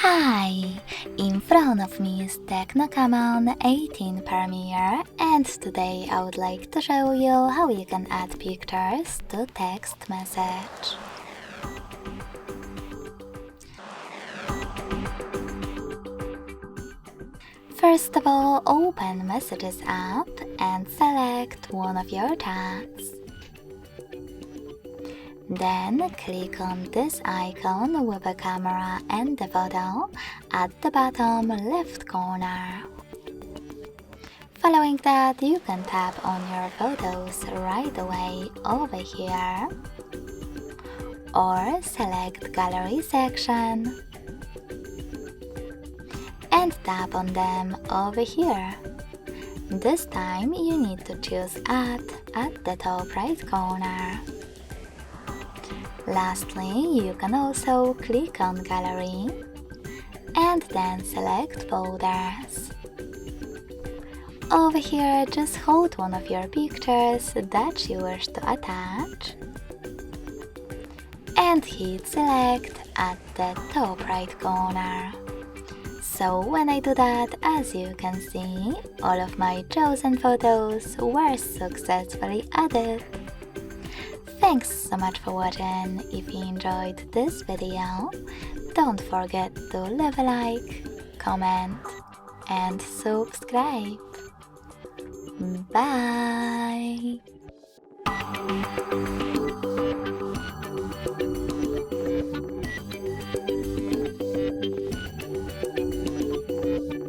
Hi! In front of me is TECNO Camon 18 Premiere, and today I would like to show you how you can add pictures to text message. First of all, open Messages app and select one of your tags. Then click on this icon with a camera and the photo at the bottom left corner. Following that, you can tap on your photos right away over here, or select Gallery section and tap on them over here. This time you need to choose Add at the top right corner. Lastly, you can also click on Gallery and then select Folders. Over here, just hold one of your pictures that you wish to attach and hit Select at the top right corner. So when I do that, as you can see, all of my chosen photos were successfully added. Thanks so much for watching. If you enjoyed this video, don't forget to leave a like, comment and subscribe. Bye!